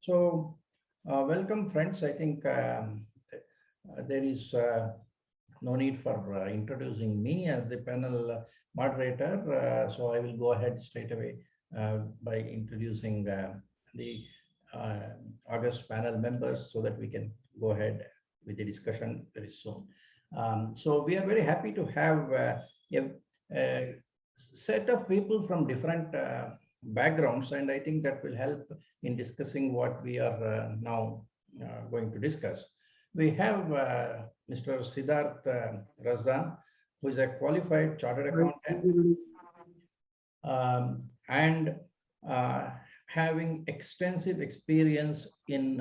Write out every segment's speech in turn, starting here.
So, welcome, friends. I think there is no need for introducing me as the panel moderator. So, I will go ahead straight away by introducing the uh, August panel members so that we can go ahead with the discussion very soon. So, we are very happy to have a set of people from different backgrounds, and I think that will help in discussing what we are now going to discuss. We have Mr. Siddharth Razdan, who is a qualified chartered accountant and having extensive experience in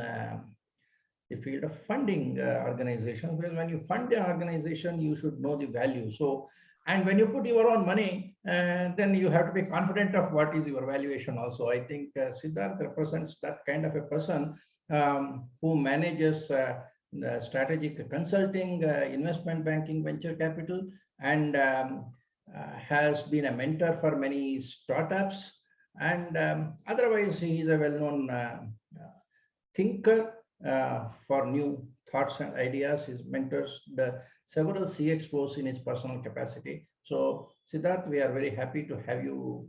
the field of funding organizations, because when you fund an organization, you should know the value. So, and when you put your own money, then you have to be confident of what is your valuation also. I think Siddharth represents that kind of a person who manages strategic consulting, investment banking, venture capital, and has been a mentor for many startups. And otherwise, he is a well-known thinker for new thoughts and ideas. He mentors the several CXOs in his personal capacity. So, Siddharth, we are very happy to have you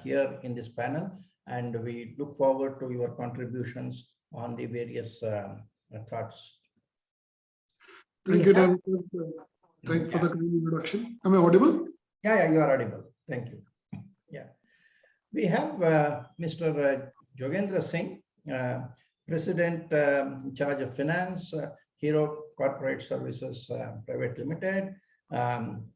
here in this panel, and we look forward to your contributions on the various thoughts. Thank you, Dan. Thank you for the kind introduction. Am I audible? Yeah, you are audible. Thank you. Yeah. We have Mr. Jogendra Singh, President in charge of Finance, Hero Corporate Services Private Limited.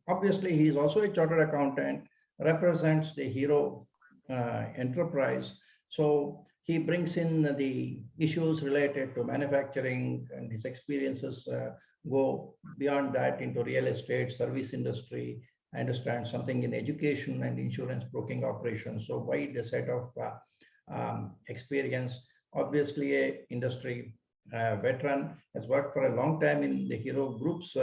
Obviously, he is also a chartered accountant, represents the Hero enterprise. So he brings in the issues related to manufacturing, and his experiences go beyond that into real estate, service industry. I understand something in education and insurance broking operations. So wide set of experience. Obviously, a industry veteran, has worked for a long time in the Hero Group's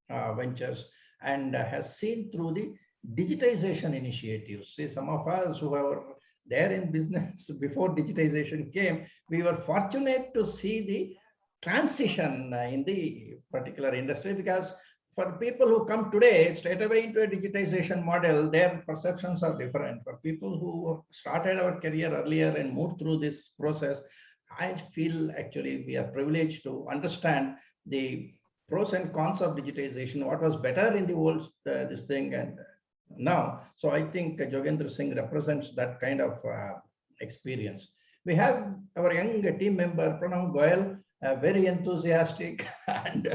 ventures, and has seen through the digitization initiatives. See, some of us who were there in business before digitization came, we were fortunate to see the transition in the particular industry, because for people who come today straight away into a digitization model, their perceptions are different. For people who started our career earlier and moved through this process, I feel actually we are privileged to understand the pros and cons of digitization, what was better in the old this thing and now. So I think Jogendra Singh represents that kind of experience. We have our young team member, Pranav Goyal, very enthusiastic, and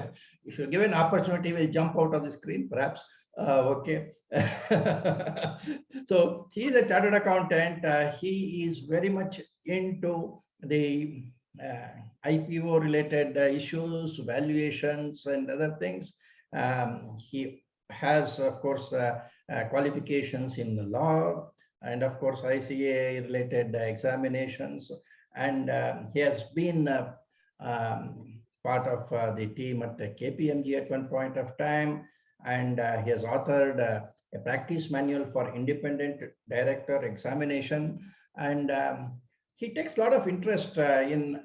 if you give an opportunity, will jump out of the screen, perhaps. Okay. So he is a chartered accountant. He is very much into the IPO related issues, valuations, and other things. He has, of course, qualifications in the law, and of course, ICA related examinations. And he has been part of the team at KPMG at one point of time, and he has authored a practice manual for independent director examination, and he takes a lot of interest in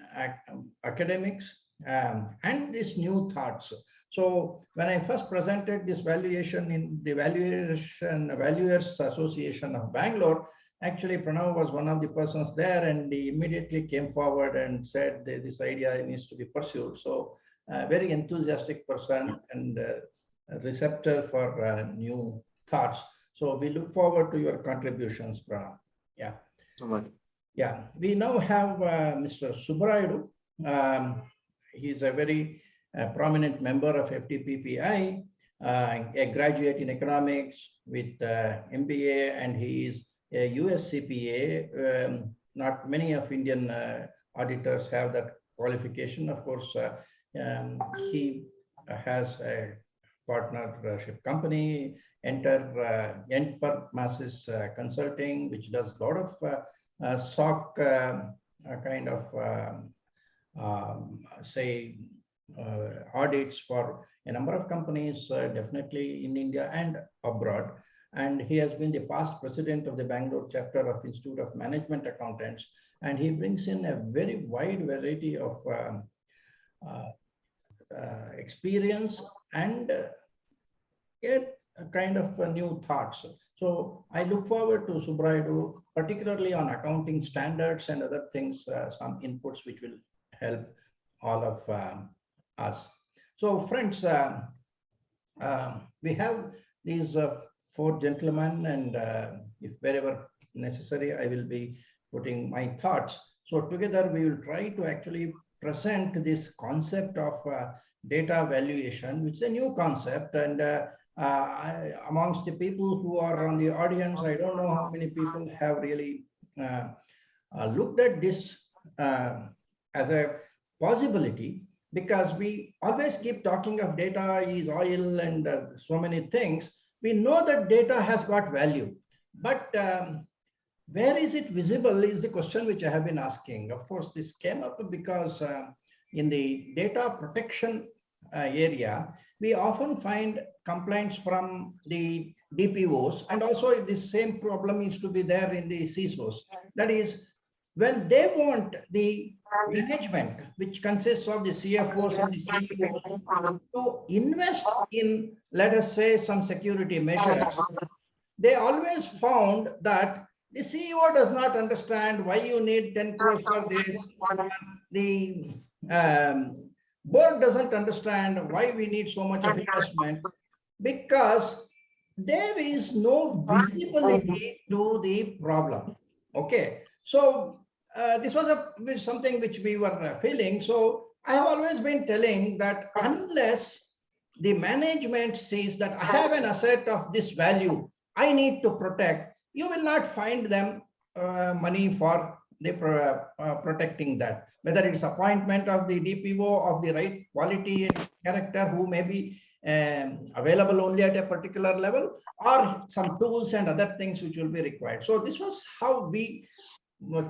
academics and these new thoughts. So when I first presented this valuation in the Valuers Association of Bangalore, actually, Pranav was one of the persons there, and he immediately came forward and said that this idea needs to be pursued. So, very enthusiastic person and receptor for new thoughts. So, we look forward to your contributions, Pranav. Yeah. So much. Yeah. We now have Mr. Subbarayudu. He's a very prominent member of FDPPI, a graduate in economics with MBA, and he is a US CPA. Not many of Indian auditors have that qualification. Of course, he has a partnership company, Enter Masses Consulting, which does a lot of SOC kind of, say, audits for a number of companies, definitely in India and abroad. And he has been the past president of the Bangalore chapter of Institute of Management Accountants. and he brings in a very wide variety of experience and a kind of new thoughts. So I look forward to Subrayadu, particularly on accounting standards and other things, some inputs which will help all of us. So friends, we have these four gentlemen, and if wherever necessary, I will be putting my thoughts. So together we will try to actually present this concept of data valuation, which is a new concept. And amongst the people who are on the audience, I don't know how many people have really looked at this as a possibility, because we always keep talking of data is oil and so many things. We know that data has got value, but where is it visible is the question which I have been asking. Of course, this came up because in the data protection area, we often find complaints from the DPOs, and also the same problem is to be there in the CISOs. That is, when they want the management, which consists of the CFOs and the CEOs, to invest in, let us say, some security measures, they always found that the CEO does not understand why you need 10 crores for this. The board doesn't understand why we need so much of investment, because there is no visibility to the problem. Okay, so this was something which we were feeling. So I have always been telling that unless the management sees that I have an asset of this value, I need to protect, you will not find them money for the protecting that, whether it's appointment of the DPO of the right quality and character who may be available only at a particular level, or some tools and other things which will be required. So this was how we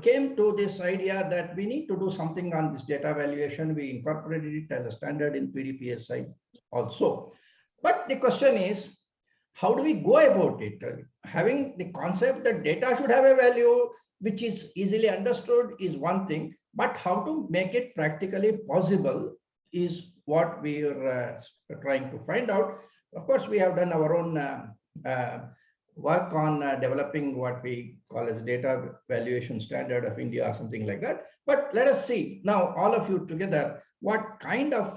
came to this idea that we need to do something on this data valuation. We incorporated it as a standard in PDPSI also. But the question is, how do we go about it? Having the concept that data should have a value which is easily understood is one thing, but how to make it practically possible is what we are trying to find out. Of course, we have done our own work on developing what we call as data valuation standard of India or something like that. But let us see now, all of you together, what kind of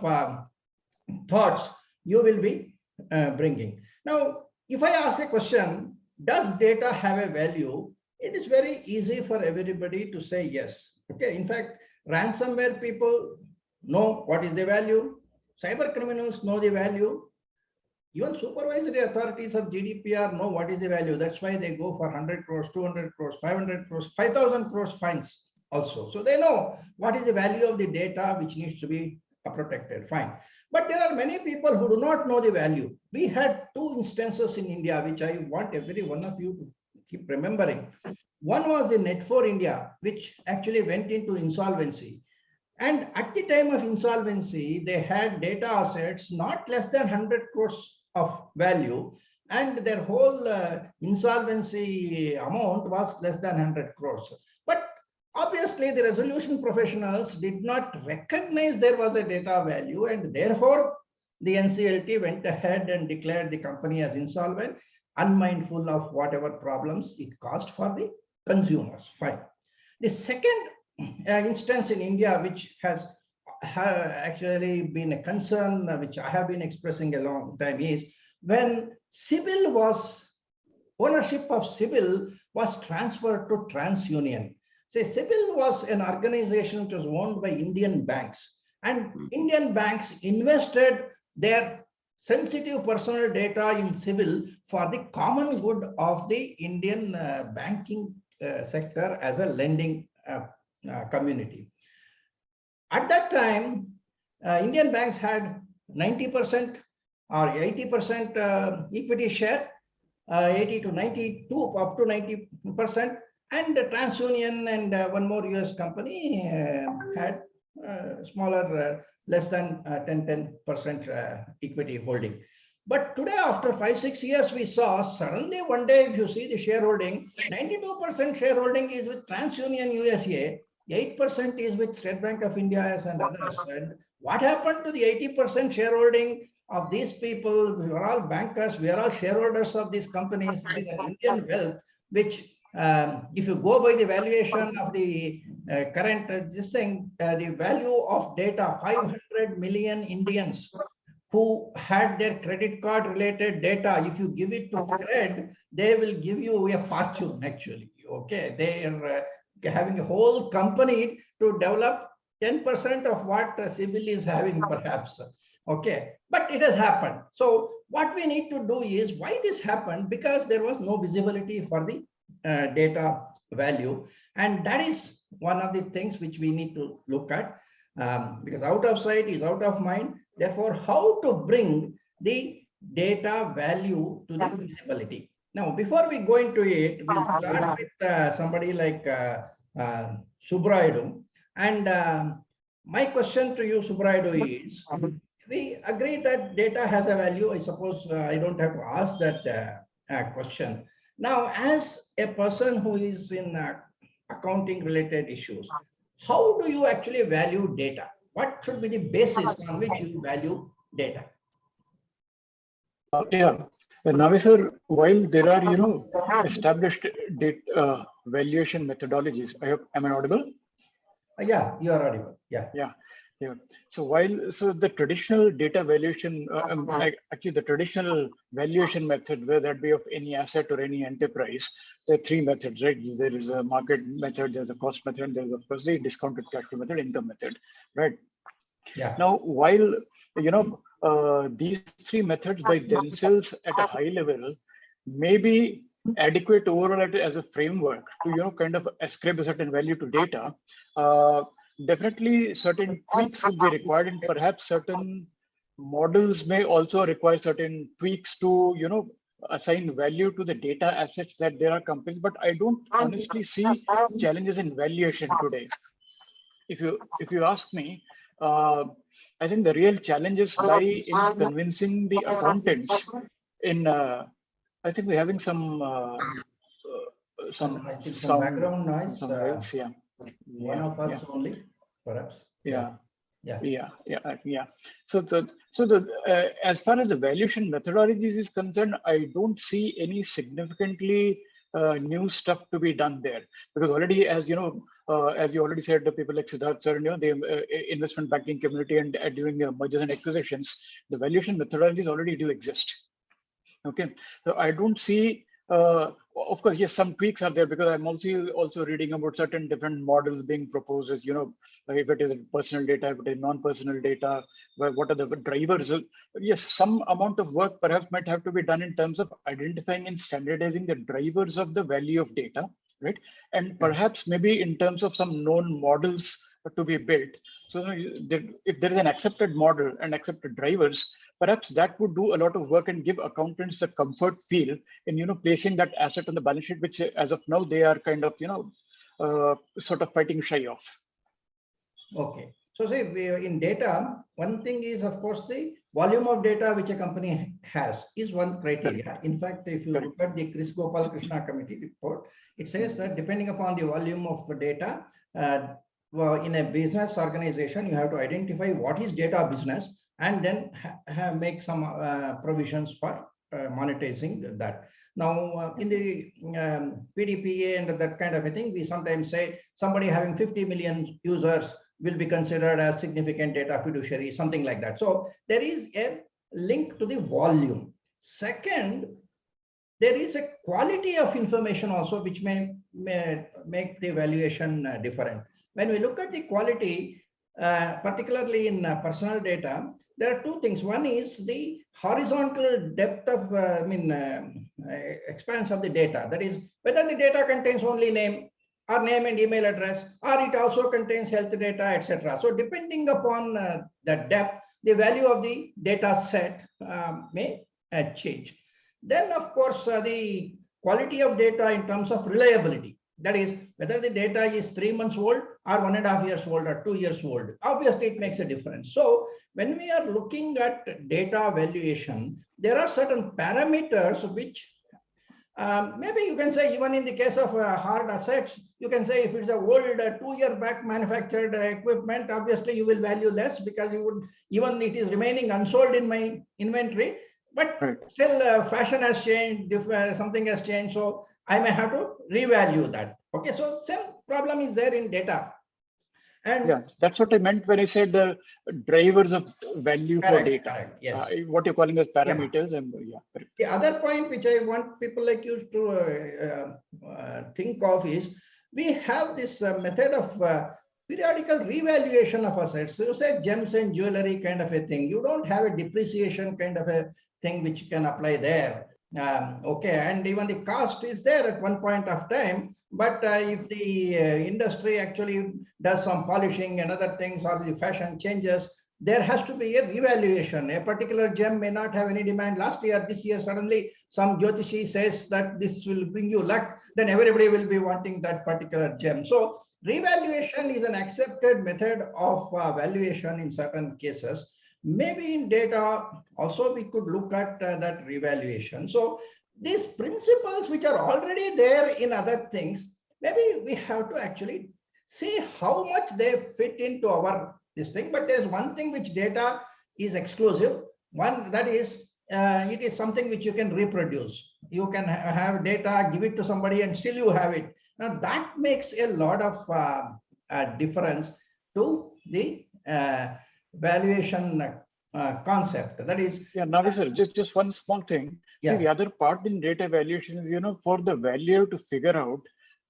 thoughts you will be bringing. Now, if I ask a question, does data have a value? It is very easy for everybody to say yes. Okay, in fact, ransomware people know what is the value. Cyber criminals know the value. Even supervisory authorities of GDPR know what is the value. That's why they go for 100 crores, 200 crores, 500 crores, 5,000 crores fines also. So they know what is the value of the data which needs to be protected. Fine. But there are many people who do not know the value. We had two instances in India, which I want every one of you to keep remembering. One was the Net4 India, which actually went into insolvency. And at the time of insolvency, they had data assets not less than 100 crores of value, and their whole insolvency amount was less than 100 crores. But obviously, the resolution professionals did not recognize there was a data value, and therefore the NCLT went ahead and declared the company as insolvent, unmindful of whatever problems it caused for the consumers. Fine. The second instance in India, which has actually been a concern, which I have been expressing a long time, is when CIBIL was, ownership of CIBIL was transferred to TransUnion. Say, CIBIL was an organization which was owned by Indian banks, and Indian banks invested their sensitive personal data in CIBIL for the common good of the Indian banking sector as a lending community. At that time, Indian banks had 90% or 80% equity share, 80 to 92, up to 90%, and TransUnion and one more US company had smaller, less than 10% equity holding. But today, after 5-6 years, we saw suddenly one day, if you see the shareholding, 92% shareholding is with TransUnion USA, 8% is with State Bank of India and others. And what happened to the 80% shareholding of these people? We are all bankers. We are all shareholders of these companies. It is an Indian wealth, which if you go by the valuation of the current this thing, the value of data, 500 million Indians who had their credit card related data, if you give it to CRED, they will give you a fortune actually. Okay, they are having a whole company to develop 10% of what CIBIL is having perhaps. Okay, but it has happened. So what we need to do is, why this happened? Because there was no visibility for the data value. And that is one of the things which we need to look at, because out of sight is out of mind. Therefore, how to bring the data value to the visibility. Now, before we go into it, we'll start with somebody like Subraidu. And my question to you, Subraidu, is, we agree that data has a value. I suppose I don't have to ask that question. Now, as a person who is in accounting related issues, how do you actually value data? What should be the basis on which you value data? Yeah, Navi, while there are, established data valuation methodologies, I hope, am I audible? Yeah, you are audible. Yeah. So the traditional data valuation, actually the traditional valuation method, whether that be of any asset or any enterprise, there are three methods, right? There is a market method, there's a cost method, and there's of course the discounted cash flow method, income method, right? Yeah. Now, while these three methods by themselves at a high level may be adequate overall as a framework to kind of ascribe a certain value to data, definitely certain tweaks would be required, and perhaps certain models may also require certain tweaks to assign value to the data assets that there are companies. But I don't honestly see challenges in valuation today. If you ask me, I think the real challenges lie in convincing the accountants. I think we're having some background noise. Yeah. One of us only, perhaps. Yeah. So as far as the valuation methodologies is concerned, I don't see any significantly new stuff to be done there, because already, as you already said, the people like Siddharth sir, the investment banking community, and during the mergers and acquisitions, the valuation methodologies already do exist. Okay, so I don't see. Of course, yes, some tweaks are there, because I'm also reading about certain different models being proposed as, if it is personal data, if it is non-personal data, what are the drivers? Yes, some amount of work perhaps might have to be done in terms of identifying and standardizing the drivers of the value of data, right? And perhaps maybe in terms of some known models to be built. So if there is an accepted model and accepted drivers, perhaps that would do a lot of work and give accountants a comfort feel in placing that asset on the balance sheet, which as of now they are kind of sort of fighting shy of. Okay, so say in data, one thing is of course the volume of data which a company has is one criteria. In fact, if you look at the Chris Gopal Krishna committee report, it says that depending upon the volume of data in a business organization, you have to identify what is data business, and then make some provisions for monetizing that. Now, in the PDPA and that kind of a thing, we sometimes say somebody having 50 million users will be considered as significant data fiduciary, something like that. So there is a link to the volume. Second, there is a quality of information also, which may make the evaluation different. When we look at the quality, particularly in personal data, there are two things. One is the horizontal depth of, expanse of the data. That is, whether the data contains only name and email address, or it also contains health data, etc. So depending upon the depth, the value of the data set may change. Then, of course, the quality of data in terms of reliability. That is, whether the data is 3 months old or 1.5 years old or 2 years old, obviously it makes a difference. So when we are looking at data valuation, there are certain parameters which maybe you can say, even in the case of hard assets, You can say if it's a old 2-year back manufactured equipment, obviously you will value less because you would, even it is remaining unsold in my inventory, but Right. still fashion has changed, something has changed. So I may have to revalue that. Okay, so same problem is there in data. And yeah, that's what I meant when I said the drivers of value for correct, data. correct, yes. What you're calling as parameters, and yeah, correct. The other point which I want people like you to think of is we have this method of periodical revaluation of assets. So you say gems and jewelry kind of a thing. You don't have a depreciation kind of a thing which you can apply there. Okay, and even the cost is there at one point of time. But if the industry actually does some polishing and other things, or the fashion changes, there has to be a revaluation. A particular gem may not have any demand last year. This year, suddenly some Jyotishi says that this will bring you luck, then everybody will be wanting that particular gem. So revaluation is an accepted method of valuation in certain cases. Maybe in data also we could look at that revaluation. So these principles which are already there in other things, maybe we have to actually see how much they fit into our this thing. But there's one thing which data is exclusive. One, that is it is something which you can reproduce. You can have data, give it to somebody, and still you have it. Now that makes a lot of difference to the valuation concept. That is, yeah, Navi sir, just one small thing. yeah. See, the other part in data valuation is, for the valuer to figure out,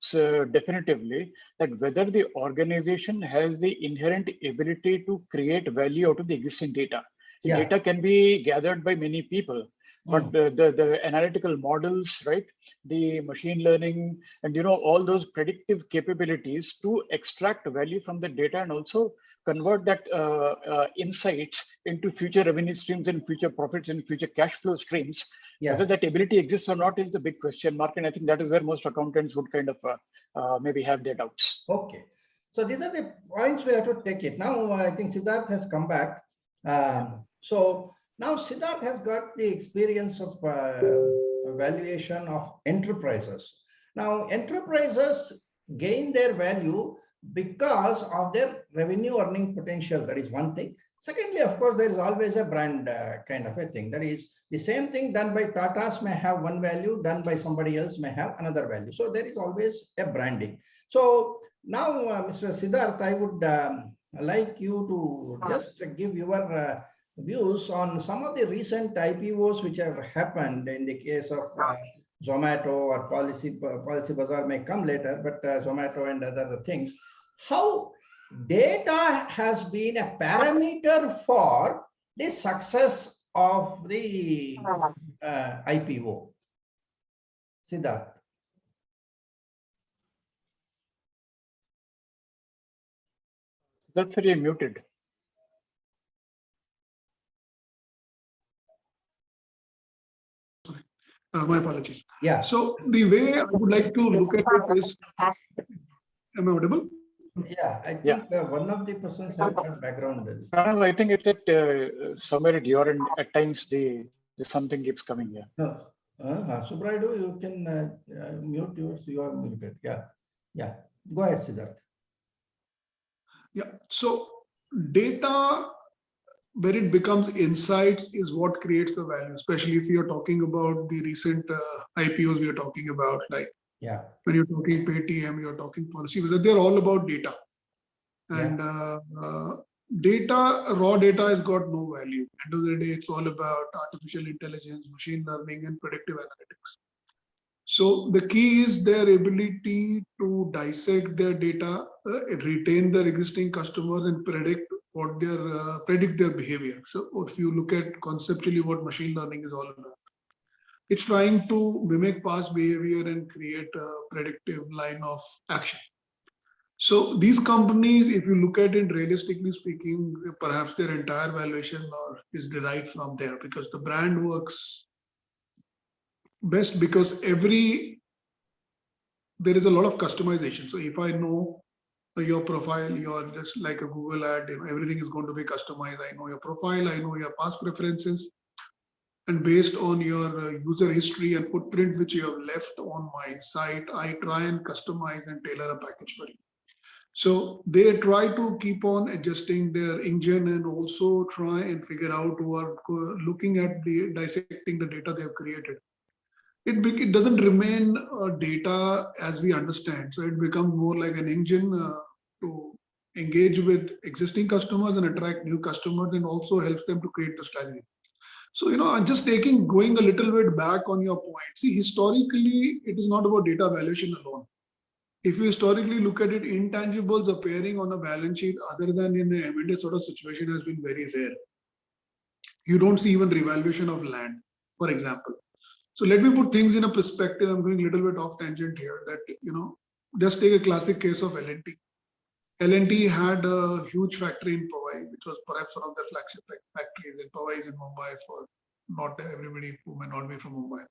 so definitively, that whether the organization has the inherent ability to create value out of the existing data. The data can be gathered by many people, but the analytical models, right? The machine learning and, all those predictive capabilities to extract value from the data and also convert that insights into future revenue streams and future profits and future cash flow streams. Whether that ability exists or not is the big question mark. And I think that is where most accountants would kind of maybe have their doubts. Okay. So these are the points we have to take it. Now, I think Siddharth has come back. So now Siddharth has got the experience of valuation of enterprises. Now, enterprises gain their value because of their revenue earning potential. That is one thing. Secondly, of course, there is always a brand kind of a thing. That is, the same thing done by Tatas may have one value, done by somebody else may have another value. So there is always a branding. So now, Mr. Siddharth, I would like you to just give your views on some of the recent IPOs which have happened in the case of Zomato or Policy Bazaar may come later, but Zomato and other things. How data has been a parameter for the success of the IPO. Siddharth. That's very muted. My apologies. Yeah. So the way I would like to look at it is, am I audible? Yeah, I think one of the persons have got background. I think it's at somewhere at your end. At times, the something keeps coming here. No, Subraidu, you can mute yours. You are muted. Yeah. Go ahead, Siddharth. Yeah. So data, where it becomes insights, is what creates the value. Especially if you're talking about the recent IPOs we are talking about, like. Yeah. When you're talking Paytm, you're talking Policy, they're all about data. And data, raw data has got no value. End of the day, it's all about artificial intelligence, machine learning, and predictive analytics. So the key is their ability to dissect their data, retain their existing customers, and predict their behavior. So if you look at conceptually what machine learning is all about, it's trying to mimic past behavior and create a predictive line of action. So these companies, if you look at it realistically speaking, perhaps their entire valuation is derived from there, because the brand works best because there is a lot of customization. So if I know your profile, you're just like a Google ad, everything is going to be customized. I know your profile, I know your past preferences. And based on your user history and footprint which you have left on my site, I try and customize and tailor a package for you. So they try to keep on adjusting their engine and also try and figure out what looking at the dissecting the data they have created. It doesn't remain data as we understand. So it becomes more like an engine to engage with existing customers and attract new customers, and also helps them to create the strategy. So, I'm just going a little bit back on your point. See, historically, it is not about data valuation alone. If you historically look at it, intangibles appearing on a balance sheet other than in a M&A sort of situation has been very rare. You don't see even revaluation of land, for example. So let me put things in a perspective. I'm going a little bit off tangent here that, just take a classic case of L&T. L&T had a huge factory in Powai, which was perhaps one of their flagship factories. And Powai is in Mumbai for not everybody who may not be from Mumbai.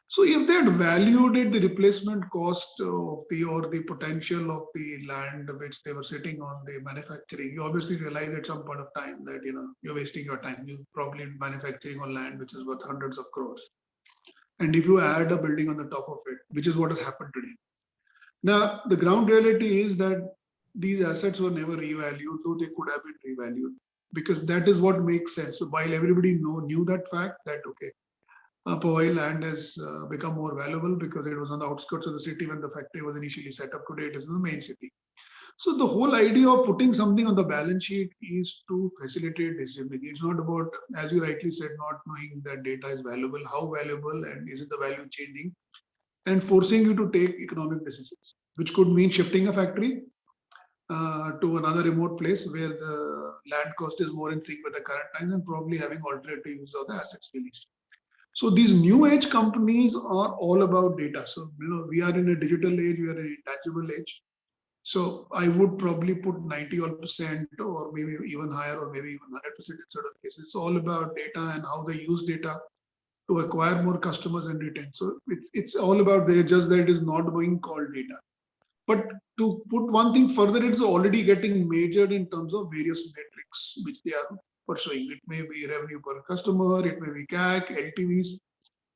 So if they had valued it, the replacement cost of or the potential of the land which they were sitting on, the manufacturing, you obviously realize at some point of time that, you're wasting your time. You're probably manufacturing on land which is worth hundreds of crores. And if you add a building on the top of it, which is what has happened today. Now, the ground reality is that these assets were never revalued, though they could have been revalued, because that is what makes sense. So while everybody knew that fact that, okay, Powai land has become more valuable because it was on the outskirts of the city when the factory was initially set up. Today it is in the main city. So the whole idea of putting something on the balance sheet is to facilitate decision making. It's not about, as you rightly said, not knowing that data is valuable, how valuable, and is it the value changing, and forcing you to take economic decisions, which could mean shifting a factory to another remote place where the land cost is more in sync with the current times, and probably having alternative use of the assets released. So these new age companies are all about data. So, we are in a digital age, we are in an intangible age. So I would probably put 90% or maybe even higher, or maybe even 100% in certain cases. It's all about data and how they use data to acquire more customers and retain. So it's all about data, just that it is not being called data. But to put one thing further, it's already getting measured in terms of various metrics which they are pursuing. It may be revenue per customer, it may be CAC, LTVs.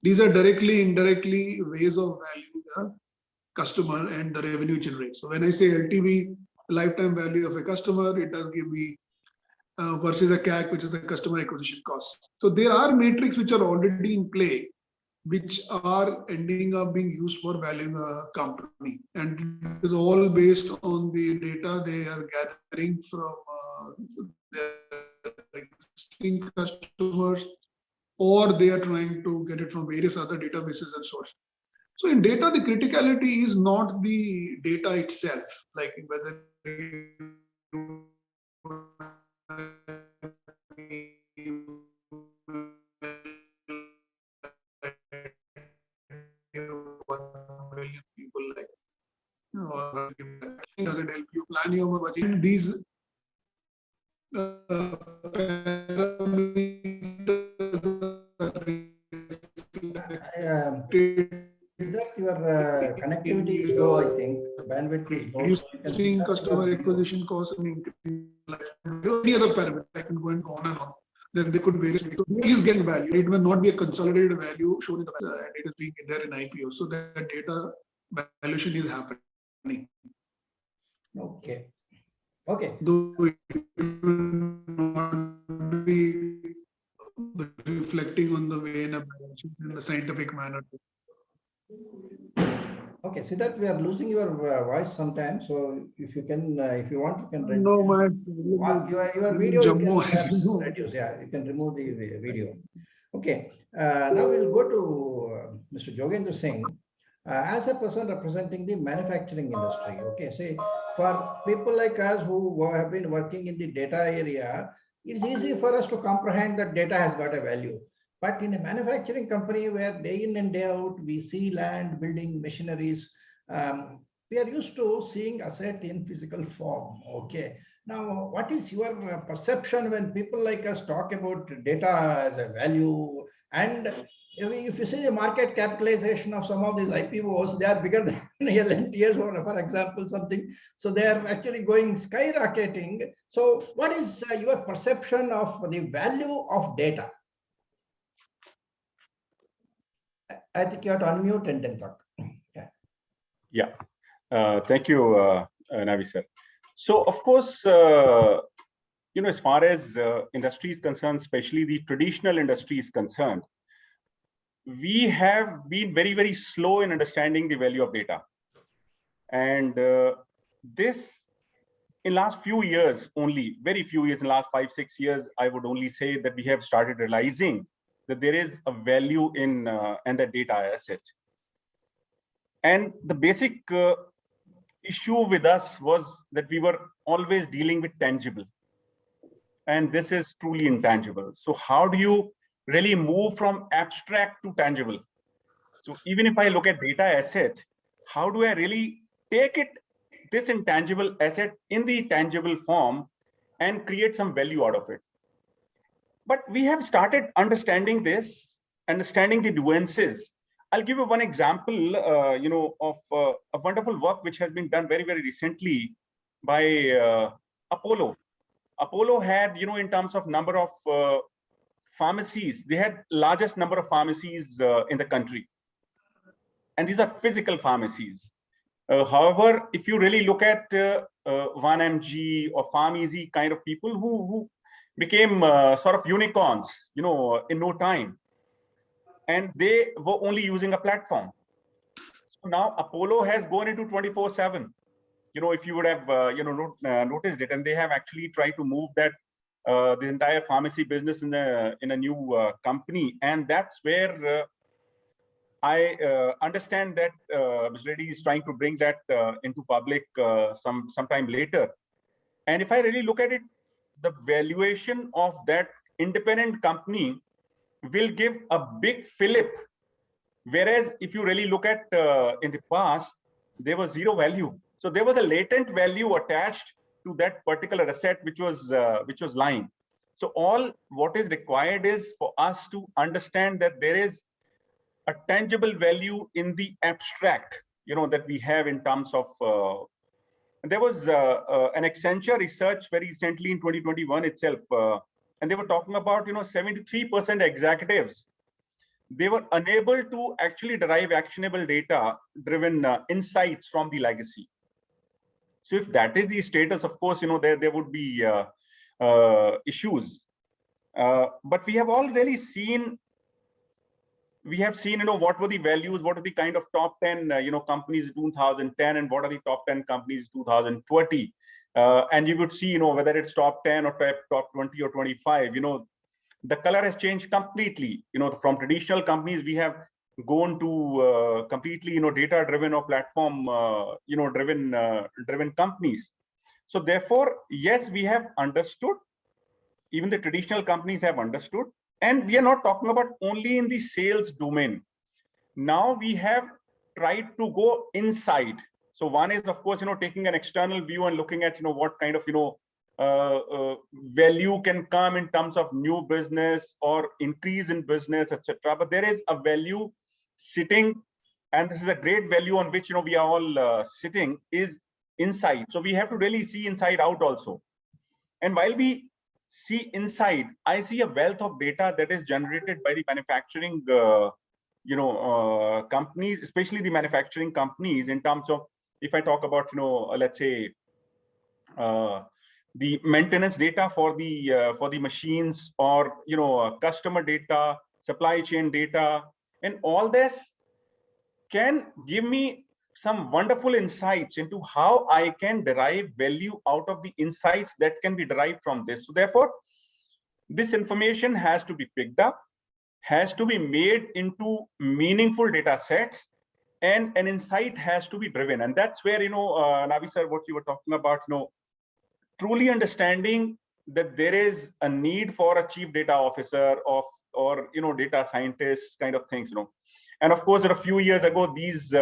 These are directly, indirectly ways of valuing the customer and the revenue generated. So when I say LTV, lifetime value of a customer, it does give me versus a CAC, which is the customer acquisition cost. So there are metrics which are already in play, which are ending up being used for valuing a company. And it is all based on the data they are gathering from their existing customers, or they are trying to get it from various other databases and sources. So in data, the criticality is not the data itself, like whether people like, or does it help you plan your budget? These Is that your connectivity is low? I think the bandwidth is low. Reducing customer acquisition costs and increasing any other parameter. I can go on and on. Then they could vary. Is getting value. It will not be a consolidated value shown in the and it is being there in IPO. So that data valuation is happening. Okay. Okay. Though it will not be reflecting on the way in a scientific manner. Okay, Siddharth, we are losing your voice sometimes. So if you can, if you want, you can reduce. No, man. Your video, you can reduce. Yeah, you can remove the video. Okay. Now we'll go to Mr. Jogendra Singh. As a person representing the manufacturing industry, okay, say for people like us who have been working in the data area, it's easy for us to comprehend that data has got a value. But in a manufacturing company where day in and day out, we see land, building, machineries, we are used to seeing asset in physical form, okay. Now, what is your perception when people like us talk about data as a value? And if you see the market capitalization of some of these IPOs, they are bigger than L&T, for example, something. So they are actually going skyrocketing. So what is your perception of the value of data? I think you have to unmute and then talk. Yeah. Thank you, Navi sir. So, of course, as far as industry is concerned, especially the traditional industry is concerned, we have been very, very slow in understanding the value of data. And this, in last few years only, very few years, in last 5-6 years, I would only say that we have started realizing that there is a value in the data asset. And the basic issue with us was that we were always dealing with tangible. And this is truly intangible. So how do you really move from abstract to tangible? So even if I look at data asset, how do I really take this intangible asset in the tangible form and create some value out of it? But we have started understanding this, understanding the nuances. I'll give you one example, of a wonderful work which has been done very, very recently by Apollo. Apollo had, in terms of number of pharmacies, they had largest number of pharmacies in the country. And these are physical pharmacies. However, if you really look at 1mg or PharmEasy kind of people who became sort of unicorns, in no time. And they were only using a platform. So now Apollo has gone into 24/7. If you would have, noticed it, and they have actually tried to move that the entire pharmacy business in a new company, and that's where I understand that Ms. Reddy is trying to bring that into public sometime later. And if I really look at it, the valuation of that independent company will give a big fillip. Whereas if you really look at in the past, there was zero value. So there was a latent value attached to that particular asset which was lying. So all what is required is for us to understand that there is a tangible value in the abstract, that we have in terms of. There was an Accenture research very recently in 2021 itself, and they were talking about 73% executives, they were unable to actually derive actionable data-driven insights from the legacy. So if that is the status, of course, there would be issues. But we have already seen. We have seen, what were the values, what are the kind of top 10, companies in 2010, and what are the top 10 companies in 2020. And you would see, whether it's top 10 or top 20 or 25, the color has changed completely. From traditional companies, we have gone to completely, data-driven or platform, driven companies. So therefore, yes, we have understood. Even the traditional companies have understood. And we are not talking about only in the sales domain. Now we have tried to go inside. So one is, of course, taking an external view and looking at, what kind of, value can come in terms of new business or increase in business, etc. But there is a value sitting, and this is a great value on which, we are all sitting, is inside. So we have to really see inside out also. And while we see inside, I see a wealth of data that is generated by the manufacturing, companies, especially the manufacturing companies, in terms of, if I talk about, let's say, the maintenance data for the machines, or customer data, supply chain data, and all this can give me some wonderful insights into how I can derive value out of the insights that can be derived from this. So therefore, this information has to be picked up, has to be made into meaningful data sets, and an insight has to be driven. And that's where, Navi sir, what you were talking about, truly understanding that there is a need for a chief data officer or data scientist kind of things, And of course, a few years ago, these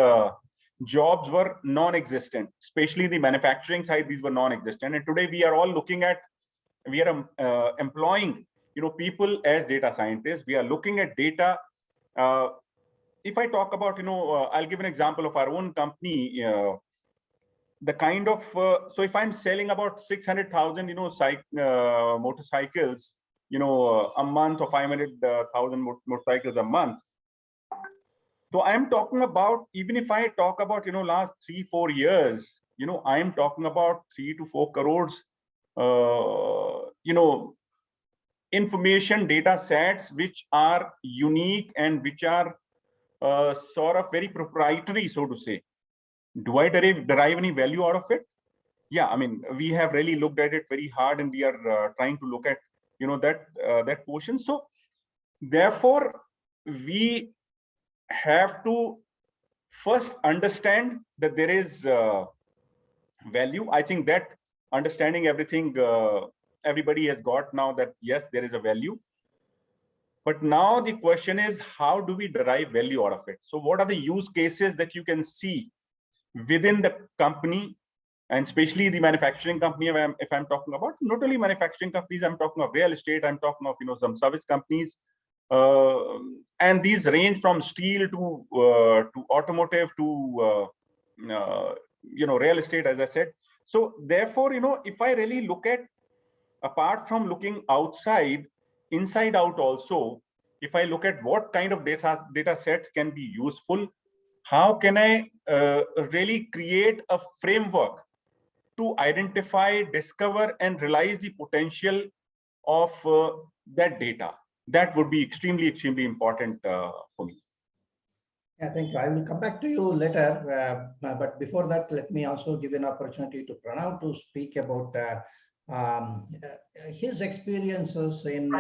jobs were non-existent, especially the manufacturing side. These were non-existent, and today we are all looking at, we are employing, people as data scientists. We are looking at data. If I talk about, I'll give an example of our own company. The kind of so if I'm selling about 600,000, motorcycles, a month, or 500,000 motorcycles a month. So I'm talking about, even if I talk about, last 3-4 years, I am talking about 3 to 4 crores, information data sets, which are unique and which are sort of very proprietary, so to say. Do I derive any value out of it? Yeah, I mean, we have really looked at it very hard, and we are trying to look at, that portion. So therefore, we have to first understand that there is value. I think that understanding everything, everybody has got now, that yes, there is a value. But now the question is, how do we derive value out of it? So what are the use cases that you can see within the company, and especially the manufacturing company? If I'm talking about, not only manufacturing companies, I'm talking of real estate, I'm talking of, some service companies, and these range from steel to automotive to real estate, as I said. So therefore, if I really look at, apart from looking outside, inside out also, if I look at what kind of data sets can be useful, how can I really create a framework to identify, discover, and realize the potential of that data? That would be extremely, extremely important for me. Yeah, thank you. I will come back to you later. But before that, let me also give an opportunity to Pranav to speak about his experiences in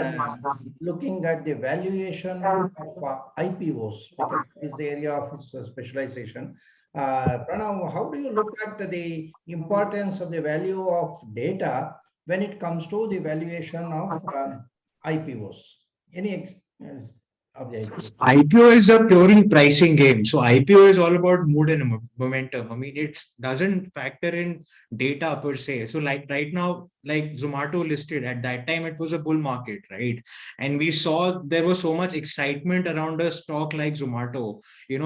looking at the valuation of IPOs, because it's the area of his specialization. Pranav, how do you look at the importance of the value of data when it comes to the valuation of IPOs? Any of the IPOs? IPO is a purely pricing game. So IPO is all about mood and momentum. I mean, it doesn't factor in data per se. So like right now, like Zomato listed, at that time, it was a bull market, right? And we saw there was so much excitement around a stock like Zomato,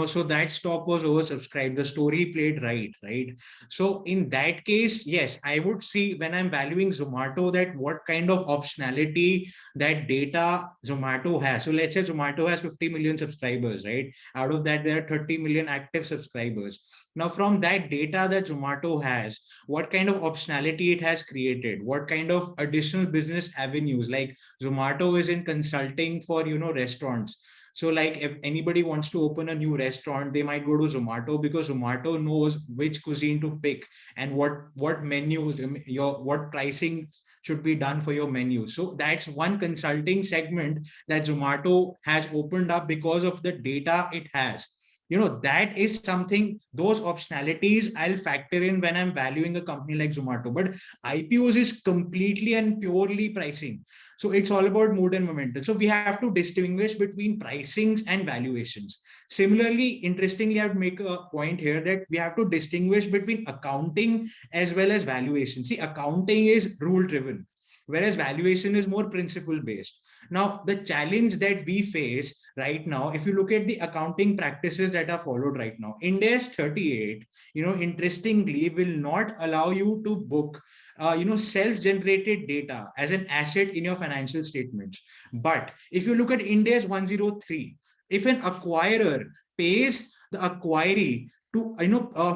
so that stock was oversubscribed. The story played right? So in that case, yes, I would see, when I'm valuing Zomato, that what kind of optionality that data Zomato has. So let's say Zomato has 50 million subscribers, right? Out of that, there are 30 million active subscribers. Now, from that data that Zomato has, what kind of optionality it has created, what kind of additional business avenues, like Zomato is in consulting for, restaurants. So like if anybody wants to open a new restaurant, they might go to Zomato, because Zomato knows which cuisine to pick and what menus, what pricing should be done for your menu. So that's one consulting segment that Zomato has opened up because of the data it has. That is something, those optionalities I'll factor in when I'm valuing a company like Zomato. But IPOs is completely and purely pricing. So it's all about mood and momentum. So we have to distinguish between pricings and valuations. Similarly, interestingly, I would make a point here that we have to distinguish between accounting as well as valuation. See, accounting is rule driven, whereas valuation is more principle based. Now, the challenge that we face right now, if you look at the accounting practices that are followed right now, Ind AS 38, interestingly, will not allow you to book self-generated data as an asset in your financial statements. But if you look at Ind AS 103, if an acquirer pays the acquiree to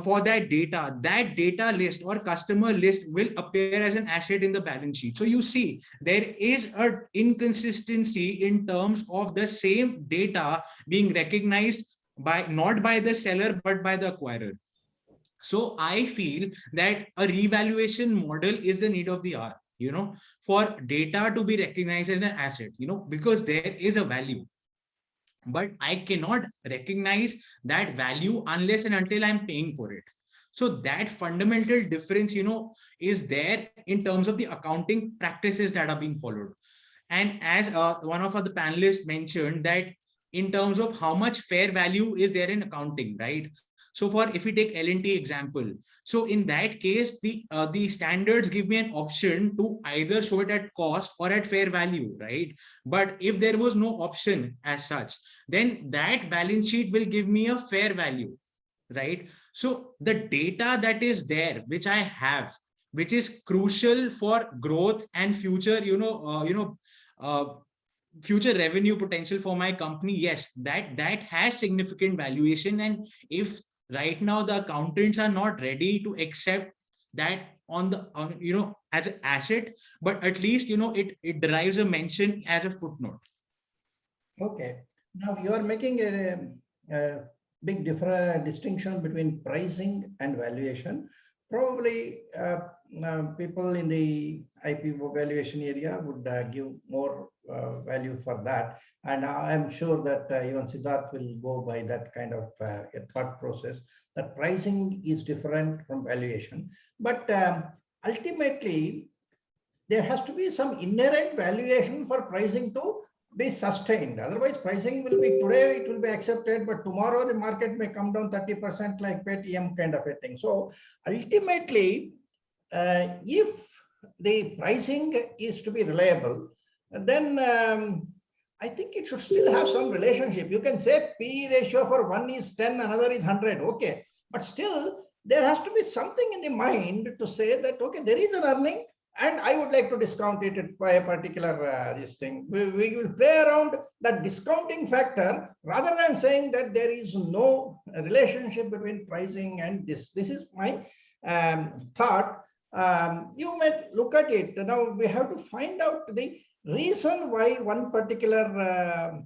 for that data list or customer list will appear as an asset in the balance sheet. So you see, there is an inconsistency in terms of the same data being recognized by, not by the seller, but by the acquirer. So I feel that a revaluation model is the need of the hour, for data to be recognized as an asset, because there is a value. But I cannot recognize that value unless and until I'm paying for it. So that fundamental difference, is there in terms of the accounting practices that are being followed. And as one of the panelists mentioned, that in terms of how much fair value is there in accounting, right? So if we take L&T example, so in that case, the standards give me an option to either show it at cost or at fair value, right? But if there was no option as such, then that balance sheet will give me a fair value, right? So the data that is there, which I have, which is crucial for growth and future, future revenue potential for my company, yes, that has significant valuation. And if right now the accountants are not ready to accept that as an asset, but at least it derives a mention as a footnote. Okay. Now you are making a big distinction between pricing and valuation. Probably people in the IPO valuation area would give more value for that. And I'm sure that even Siddharth will go by that kind of a thought process, that pricing is different from valuation. But ultimately, there has to be some inherent valuation for pricing to be sustained. Otherwise, pricing will be today, it will be accepted, but tomorrow the market may come down 30% like Paytm kind of a thing. So ultimately, if the pricing is to be reliable, then I think it should still have some relationship. You can say P ratio for one is 10, another is 100. Okay. But still, there has to be something in the mind to say that, okay, there is an earning, and I would like to discount it by a particular this thing. We will play around that discounting factor rather than saying that there is no relationship between pricing and this. This is my thought. You might look at it. Now we have to find out the reason why one particular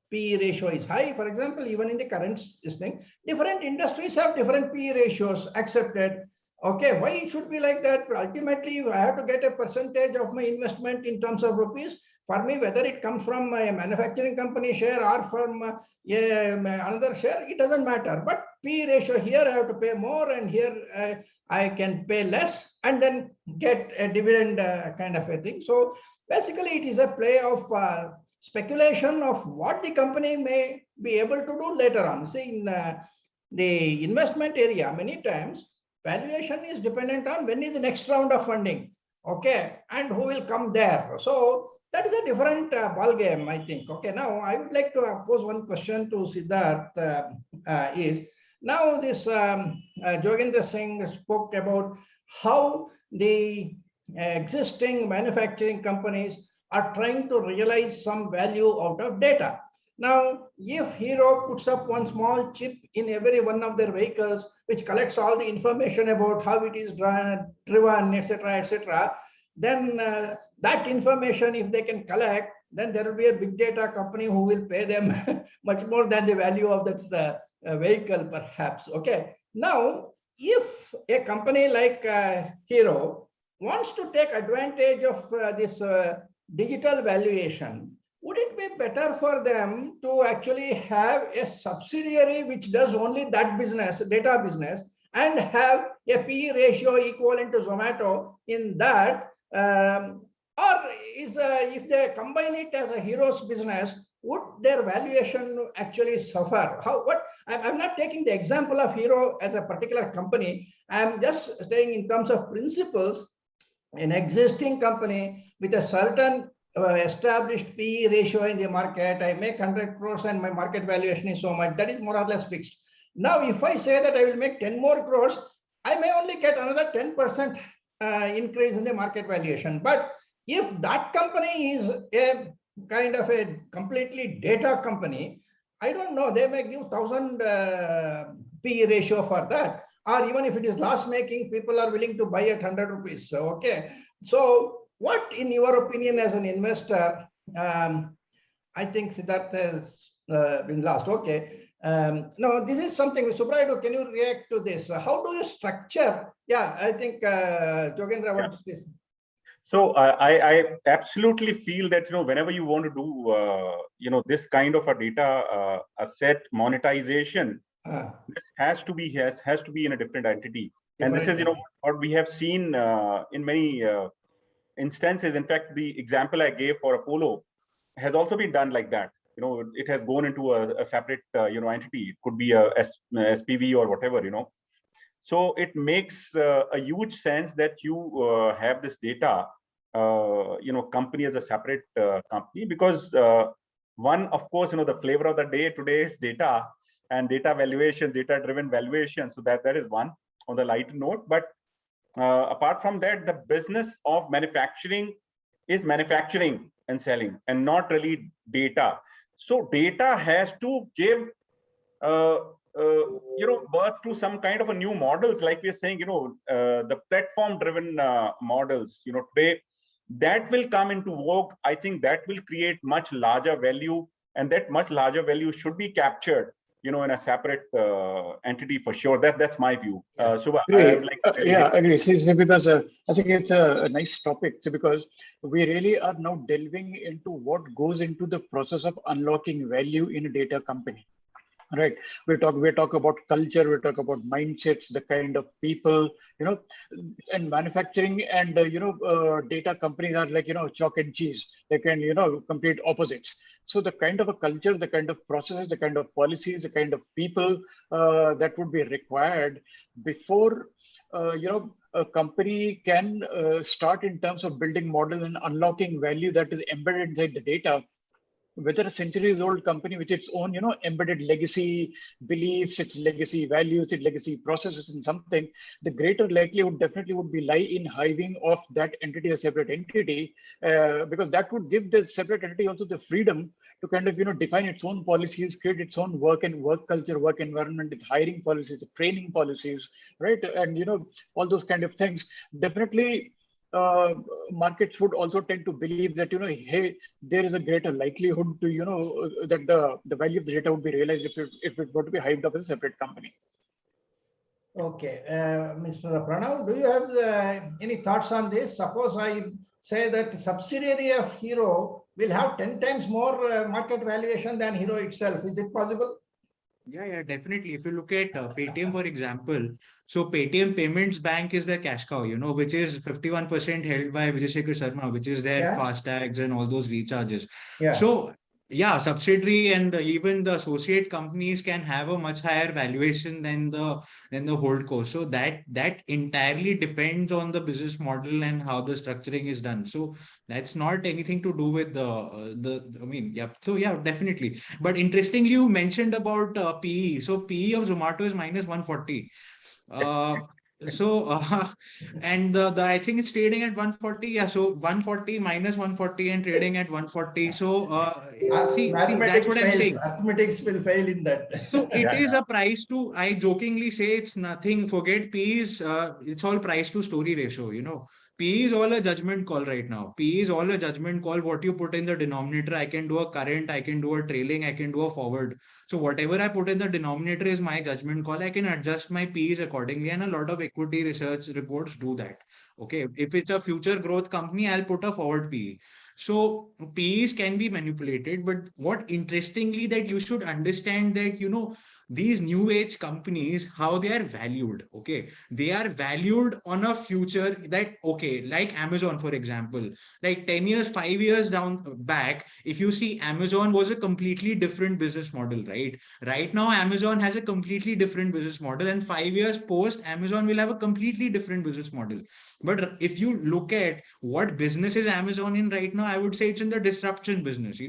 PE ratio is high. For example, even in the current thing, different industries have different PE ratios accepted. Okay, why it should be like that? Ultimately, I have to get a percentage of my investment in terms of rupees. For me, whether it comes from a manufacturing company share or from another share, it doesn't matter. But P ratio here, I have to pay more, and here I can pay less and then get a dividend kind of a thing. So basically, it is a play of speculation of what the company may be able to do later on. See, in the investment area, many times, valuation is dependent on when is the next round of funding, okay, and who will come there. So that is a different ball game, I think. Okay, now I would like to pose one question to Siddharth. Is now this Jogendra Singh spoke about how the existing manufacturing companies are trying to realize some value out of data. Now, if Hero puts up one small chip in every one of their vehicles, which collects all the information about how it is driven, etc., then that information, if they can collect, then there will be a big data company who will pay them much more than the value of that vehicle, perhaps. Okay. Now, if a company like Hero wants to take advantage of this digital valuation, would it be better for them to actually have a subsidiary which does only that business, data business, and have a PE ratio equivalent to Zomato in that? Or is if they combine it as a Hero's business, would their valuation actually suffer? I'm not taking the example of Hero as a particular company. I'm just saying in terms of principles, an existing company with a certain established PE ratio in the market, I make 100 crores and my market valuation is so much, that is more or less fixed. Now, if I say that I will make 10 more crores, I may only get another 10% increase in the market valuation. But if that company is a kind of a completely data company, I don't know, they may give 1,000 PE ratio for that. Or even if it is loss making, people are willing to buy at 100 rupees. So, okay. So what, in your opinion, as an investor, I think that has been lost. Okay. No, this is something, Subrayadu, can you react to this? How do you structure? Yeah, I think Jogendra wants this. So I absolutely feel that, whenever you want to do, this kind of a data asset monetization, this has to be in a different entity. And this is, what we have seen in many instances. In fact, the example I gave for Apollo has also been done like that. It has gone into a separate, entity. It could be a SPV or whatever, So it makes a huge sense that you have this data, company as a separate company, because one, of course, the flavor of the day today is data and data valuation, data-driven valuation. So that is one on the lighter note. But apart from that, the business of manufacturing is manufacturing. and selling, and not really data. So data has to give birth to some kind of a new models, like we're saying, the platform driven models, today, that will come into vogue. I think that will create much larger value, and that much larger value should be captured, in a separate entity for sure. That's my view. So I would like to really Yeah, agree. See, because I think it's a nice topic, because we really are now delving into what goes into the process of unlocking value in a data company. Right. We talk about culture, we talk about mindsets, the kind of people, and manufacturing and, data companies are like, chalk and cheese. They can, complete opposites. So the kind of a culture, the kind of processes, the kind of policies, the kind of people that would be required before, a company can start in terms of building models and unlocking value that is embedded inside the data. Whether a centuries old company with its own, embedded legacy beliefs, its legacy values, its legacy processes in something, the greater likelihood definitely would be lie in hiving off that entity as a separate entity, because that would give the separate entity also the freedom to kind of, define its own policies, create its own work and work culture, work environment, its hiring policies, the training policies, right? And, all those kind of things. Definitely, markets would also tend to believe that, hey, there is a greater likelihood to, that the value of the data would be realized if it were to be hived up as a separate company. Okay, Mr. Pranav, do you have any thoughts on this? Suppose I say that subsidiary of Hero will have 10 times more market valuation than Hero itself. Is it possible? Yeah, definitely. If you look at Paytm, for example, so Paytm Payments Bank is their cash cow, which is 51% held by Vijay Shekhar Sharma, which is their Yeah. FASTags and all those recharges. Yeah. So, yeah, subsidiary and even the associate companies can have a much higher valuation than the holdco. So that entirely depends on the business model and how the structuring is done. So that's not anything to do with I mean, yeah. So yeah, definitely. But interestingly, you mentioned about PE. So PE of Zomato is minus 140. And the I think it's trading at 140. Yeah, so 140 minus 140 and trading at 140. So see, that's what I'm saying. Mathematics will fail in that. So it is a price to, I jokingly say it's nothing, forget P is, it's all price to story ratio, P is all a judgment call right now. P is all a judgment call. What you put in the denominator, I can do a current, I can do a trailing, I can do a forward. So whatever I put in the denominator is my judgment call. I can adjust my P's accordingly. And a lot of equity research reports do that. Okay. If it's a future growth company, I'll put a forward PE. So PEs can be manipulated, but what interestingly that you should understand that, these new age companies, how they are valued. Okay. They are valued on a future that, okay, like Amazon, for example, like 10 years, 5 years down back, if you see Amazon was a completely different business model, right? Right now, Amazon has a completely different business model, and 5 years post, Amazon will have a completely different business model. But if you look at what business is Amazon in right now, I would say it's in the disruption business.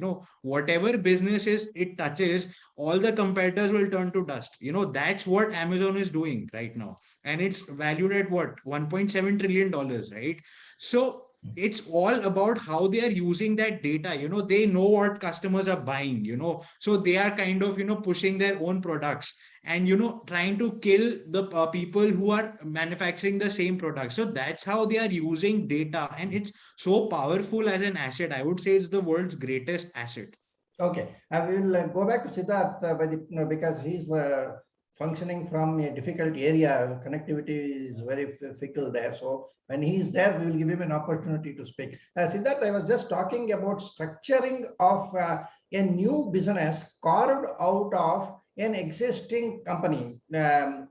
Whatever businesses it touches, all the competitors will turn to dust. That's what Amazon is doing right now. And it's valued at what? $1.7 trillion, right? So it's all about how they are using that data. They know what customers are buying, so they are kind of, pushing their own products and, trying to kill the people who are manufacturing the same product. So that's how they are using data. And it's so powerful as an asset. I would say it's the world's greatest asset. Okay, I will go back to Siddharth because he's functioning from a difficult area. Connectivity is very fickle there. So when he is there, we will give him an opportunity to speak. Siddharth, I was just talking about structuring of a new business carved out of an existing company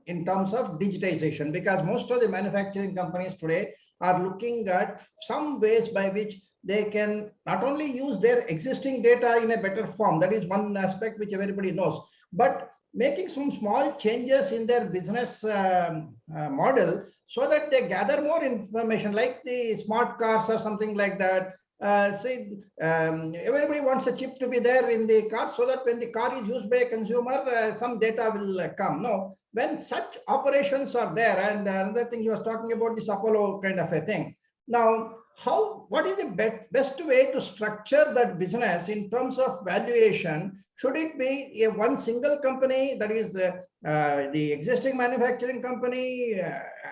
in terms of digitization, because most of the manufacturing companies today are looking at some ways by which they can not only use their existing data in a better form, that is one aspect which everybody knows, but making some small changes in their business model so that they gather more information, like the smart cars or something like that. Everybody wants a chip to be there in the car so that when the car is used by a consumer, some data will come. No, when such operations are there, and another thing he was talking about, this Apollo kind of a thing. Now, what is the best way to structure that business in terms of valuation? Should it be a one single company, that is the existing manufacturing company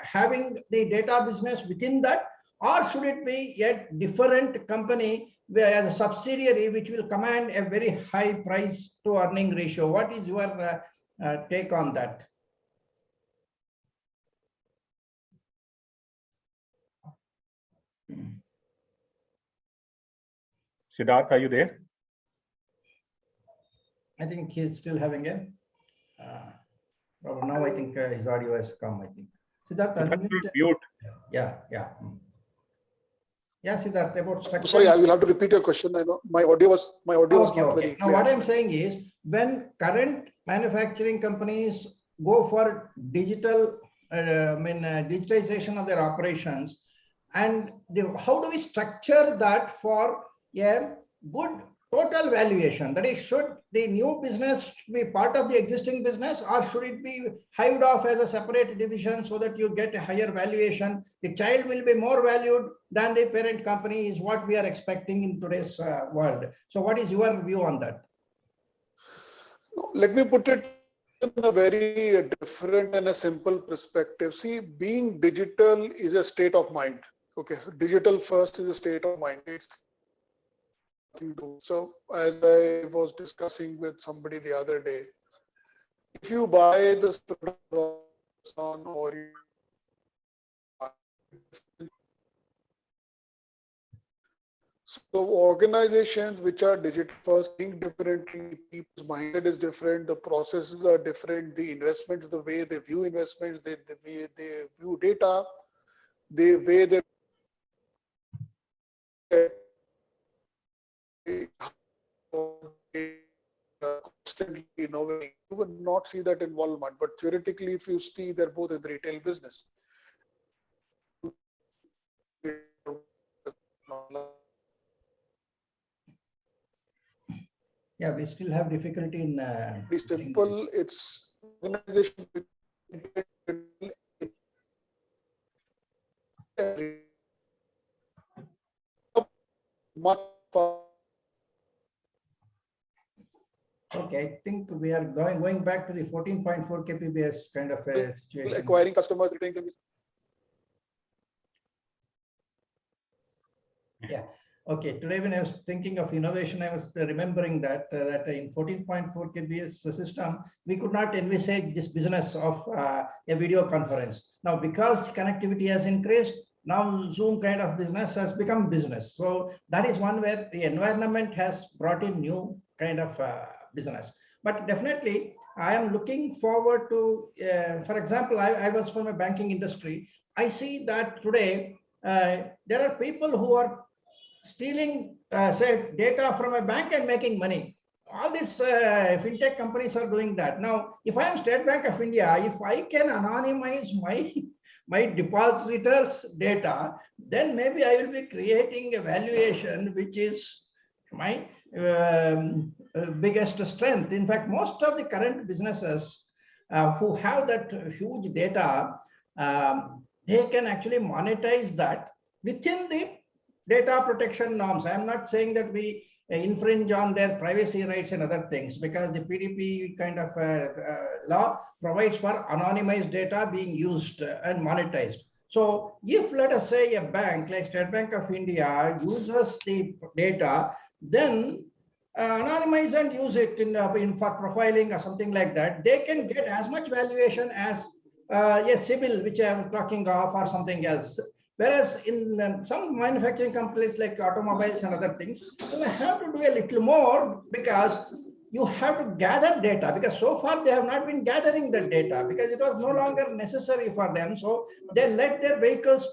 having the data business within that, or should it be a different company as a subsidiary which will command a very high price to earning ratio? What is your take on that? Siddharth, are you there? I think he's still having a. Now I think his audio has come. I think Siddharth, mute. Yeah. Yeah, Siddharth, about structure. Sorry, I will have to repeat your question. I know my audio was not very clear. Now what I'm saying is, when current manufacturing companies go for digital, digitization of their operations, and how do we structure that for a good total valuation? That is, should the new business be part of the existing business, or should it be hived off as a separate division so that you get a higher valuation? The child will be more valued than the parent company, is what we are expecting in today's world. So what is your view on that? Let me put it in a very different and a simple perspective. See, being digital is a state of mind. Okay, digital first is a state of mind. So as I was discussing with somebody the other day, if you buy this product on or so organizations which are digital first think differently, people's mindset is different, the processes are different, the investments, the way they view investments, the way they view data, the way they constantly innovating. You will not see that in Walmart, but theoretically, if you see, they're both in the retail business. Yeah, we still have difficulty in. Pretty simple. It's organization. Okay, I think we are going back to the 14.4 kpbs kind of a situation. Acquiring customers, retaining them. Yeah. Okay. Today, when I was thinking of innovation, I was remembering that in 14.4 kbs system, we could not envisage this business of a video conference. Now, because connectivity has increased, now Zoom kind of business has become business. So that is one where the environment has brought in new kind of business. But definitely, I am looking forward to, for example, I was from a banking industry. I see that today there are people who are stealing, say, data from a bank and making money. All these fintech companies are doing that. Now, if I am State Bank of India, if I can anonymize my depositors' data, then maybe I will be creating a valuation which is my biggest strength. In fact, most of the current businesses who have that huge data, they can actually monetize that within the data protection norms. I am not saying that we infringe on their privacy rights and other things, because the PDP kind of law provides for anonymized data being used and monetized. So if, let us say, a bank like State Bank of India uses the data, then anonymize and use it for profiling or something like that, they can get as much valuation as a CIBIL, which I am talking of, or something else. Whereas in some manufacturing companies like automobiles and other things, you have to do a little more, because you have to gather data, because so far they have not been gathering the data because it was no longer necessary for them. So they let their vehicles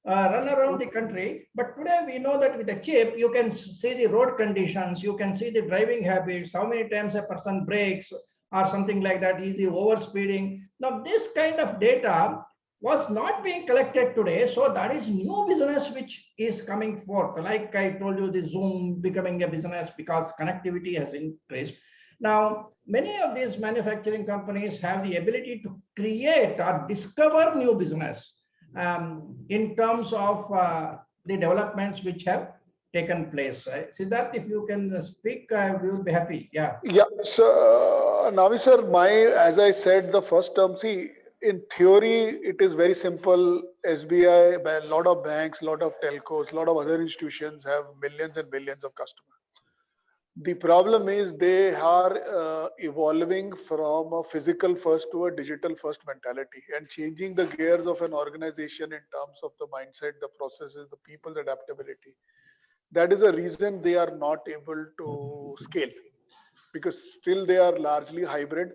run around the country. But today we know that with a chip, you can see the road conditions, you can see the driving habits, how many times a person brakes or something like that, is he overspeeding. Now this kind of data was not being collected today. So that is new business which is coming forth. Like I told you, the Zoom becoming a business because connectivity has increased. Now, many of these manufacturing companies have the ability to create or discover new business in terms of the developments which have taken place. Siddharth, if you can speak, we will be happy. Yeah. Yeah, so Navi sir, as I said, the first term, see, in theory, it is very simple. SBI, a lot of banks, a lot of telcos, a lot of other institutions have millions and millions of customers. The problem is they are evolving from a physical first to a digital first mentality and changing the gears of an organization in terms of the mindset, the processes, the people's adaptability. That is the reason they are not able to scale, because still they are largely hybrid,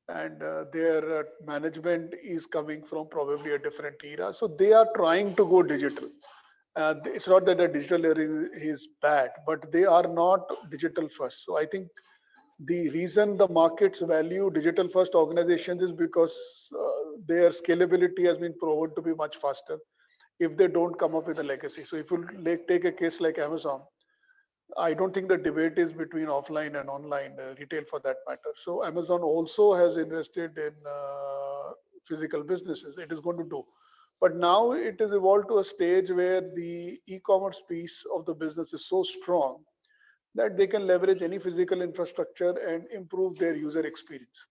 and their management is coming from probably a different era. So they are trying to go digital. It's not that the digital is bad, but they are not digital first. So I think the reason the markets value digital first organizations is because their scalability has been proven to be much faster if they don't come up with a legacy. So if you take a case like Amazon, I don't think the debate is between offline and online retail for that matter. So Amazon also has invested in physical businesses. It is going to do. But now it is evolved to a stage where the e-commerce piece of the business is so strong that they can leverage any physical infrastructure and improve their user experience.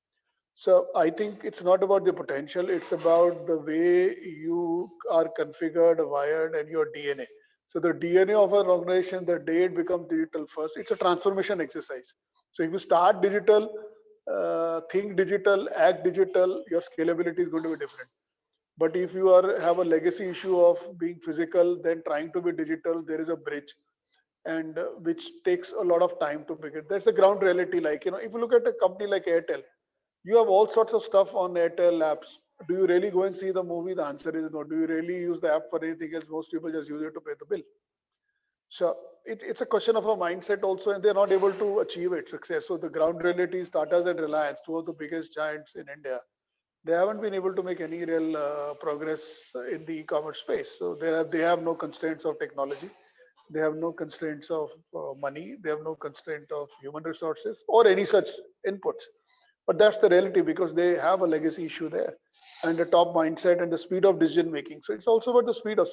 So I think it's not about the potential, it's about the way you are configured, wired, and your DNA. So the DNA of an organization, the day it becomes digital first, it's a transformation exercise. So if you start digital, think digital, act digital, your scalability is going to be different. But if you have a legacy issue of being physical, then trying to be digital, there is a bridge, and which takes a lot of time to begin. That's the ground reality. Like, if you look at a company like Airtel, you have all sorts of stuff on Airtel apps. Do you really go and see the movie? The answer is no. Do you really use the app for anything else? Most people just use it to pay the bill. So it's a question of a mindset also, and they're not able to achieve it success. So the ground reality is Tata's and Reliance, two of the biggest giants in India. They haven't been able to make any real progress in the e-commerce space. So they have no constraints of technology. They have no constraints of money. They have no constraint of human resources or any such inputs. But that's the reality, because they have a legacy issue there, and the top mindset and the speed of decision making. So it's also about the speed of,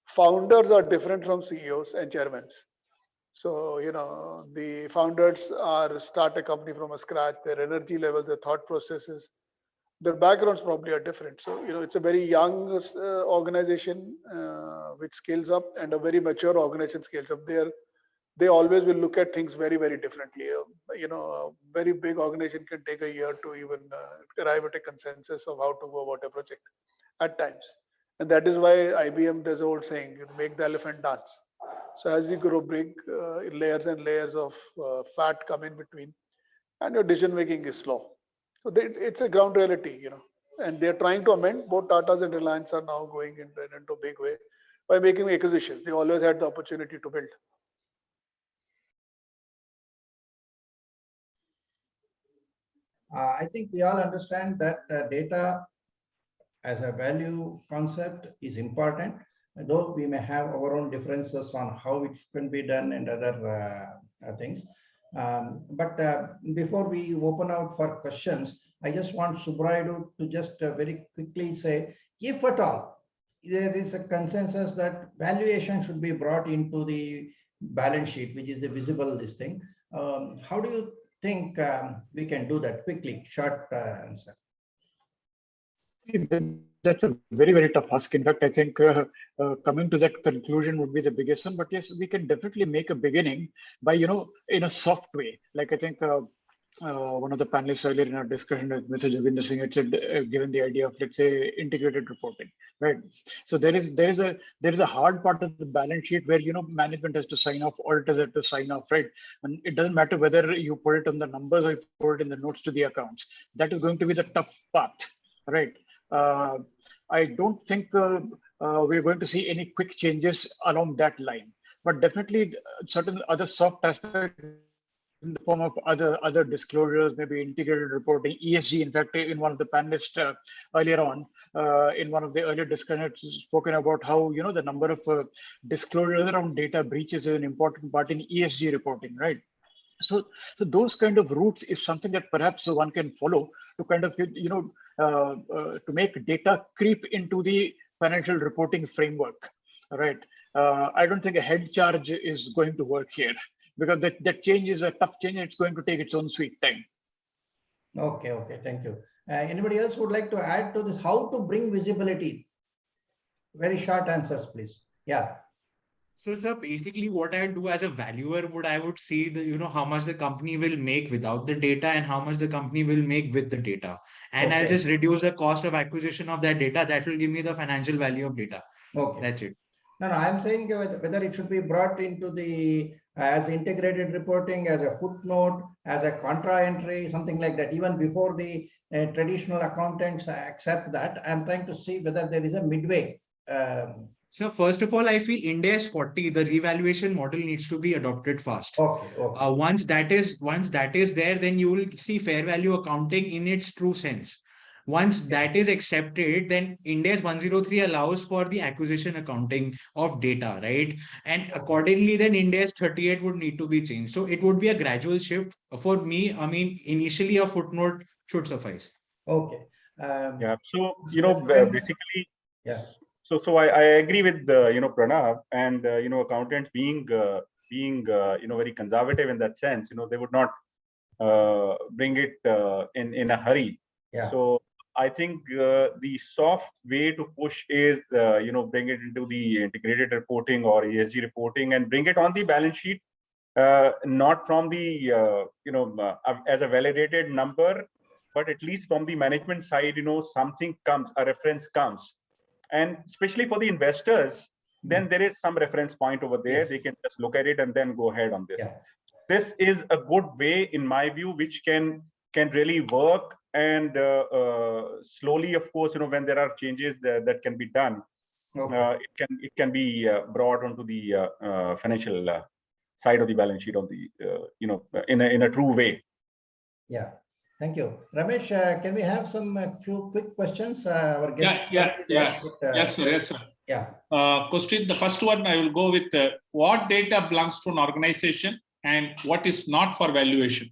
founders are different from CEOs and chairmen. So, the founders start a company from a scratch, their energy level, their thought processes, their backgrounds probably are different. So, it's a very young organization which scales up, and a very mature organization scales up. They always will look at things very, very differently. A very big organization can take a year to even arrive at a consensus of how to go about a project at times. And that is why IBM, there's an old saying, make the elephant dance. So as you grow big, layers and layers of fat come in between, and your decision making is slow. So it's a ground reality, and they're trying to amend. Both Tatas and Reliance are now going into a big way by making acquisitions. They always had the opportunity to build. I think we all understand that data as a value concept is important, though we may have our own differences on how it can be done and other things. But before we open out for questions, I just want Subrayadu to just very quickly say, if at all there is a consensus that valuation should be brought into the balance sheet, which is the visible this thing, how do you think we can do that quickly? Short answer. That's a very, very tough ask. In fact, I think coming to that conclusion would be the biggest one. But yes, we can definitely make a beginning by, in a soft way. Like I think one of the panelists earlier in our discussion with Mr. Jogendra Singh had said, given the idea of, let's say, integrated reporting, right? So there is a hard part of the balance sheet where management has to sign off, auditors have to sign off, right? And it doesn't matter whether you put it on the numbers or you put it in the notes to the accounts. That is going to be the tough part, right? I don't think we're going to see any quick changes along that line, but definitely certain other soft aspects in the form of other disclosures, maybe integrated reporting, ESG. In fact, in one of the panelists earlier on, in one of the earlier discussions, spoken about how the number of disclosures around data breaches is an important part in ESG reporting, right? So those kind of routes is something that perhaps one can follow to kind of to make data creep into the financial reporting framework, right? I don't think a head charge is going to work here, because that change is a tough change. It's going to take its own sweet time. Okay, okay, thank you. Anybody else would like to add to this? How to bring visibility? Very short answers, please. Yeah. So, sir, basically what I do as a valuer I would see how much the company will make without the data and how much the company will make with the data. And I'll Okay. just reduce the cost of acquisition of that data. That will give me the financial value of data. Okay. That's it. No, I'm saying whether it should be brought into the as integrated reporting, as a footnote, as a contra entry, something like that, even before the traditional accountants accept that. I'm trying to see whether there is a midway. So first of all, I feel Ind AS 40, the revaluation model needs to be adopted fast. Okay, okay. Once that is there, then you will see fair value accounting in its true sense. Once that is accepted, then Ind AS 103 allows for the acquisition accounting of data, right? And accordingly, then Ind AS 38 would need to be changed. So it would be a gradual shift. For me, I mean, initially a footnote should suffice. Okay. Yeah. So, basically, yeah. So I agree with Pranav, and accountants being very conservative in that sense. They would not bring it in a hurry. Yeah. So I think the soft way to push is bring it into the integrated reporting or ESG reporting and bring it on the balance sheet, not from the as a validated number, but at least from the management side, something comes, a reference comes. And especially for the investors, then there is some reference point over there. Yes. They can just look at it and then go ahead on this. Yeah. This is a good way, in my view, which can really work. And slowly, of course, when there are changes that can be done, Okay. it can be brought onto the financial side of the balance sheet of the in a true way. Yeah. Thank you. Ramesh, can we have some few quick questions? Our guest Yeah. Yes, sir. Yes, sir. Yeah. Question. The first one I will go with what data belongs to an organization and what is not for valuation.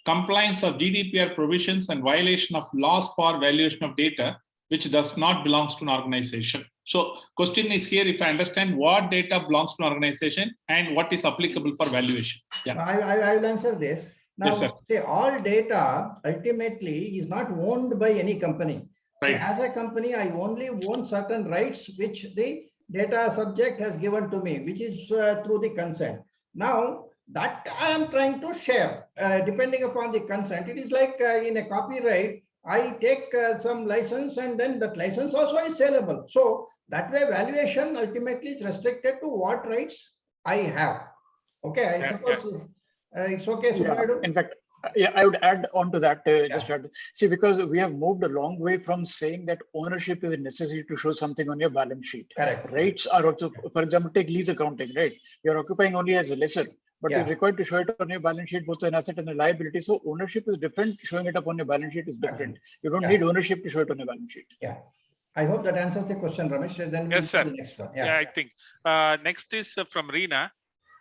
Compliance of GDPR provisions and violation of laws for valuation of data, which does not belongs to an organization. So question is here, if I understand what data belongs to an organization and what is applicable for valuation. Yeah. I will answer this. Now, Yes, sir. say all data ultimately is not owned by any company. Right. Say, as a company, I only own certain rights which the data subject has given to me, which is through the consent. Now, that I am trying to share depending upon the consent. It is like in a copyright, I take some license and then that license also is saleable. So that way valuation ultimately is restricted to what rights I have. Okay, I suppose it's okay. Yeah, in fact, I would add on to that. Just add, see, because we have moved a long way from saying that ownership is necessary to show something on your balance sheet. Correct. Rights are also, for example, take lease accounting, right? You're occupying only as a lessor, but you're required to show it on your balance sheet, both an asset and a liability. So ownership is different. Showing it up on your balance sheet is different. You don't need ownership to show it on your balance sheet. Yeah. I hope that answers the question, Ramesh. Then yes, sir. The next one. Yeah, I think. Next is from Reena.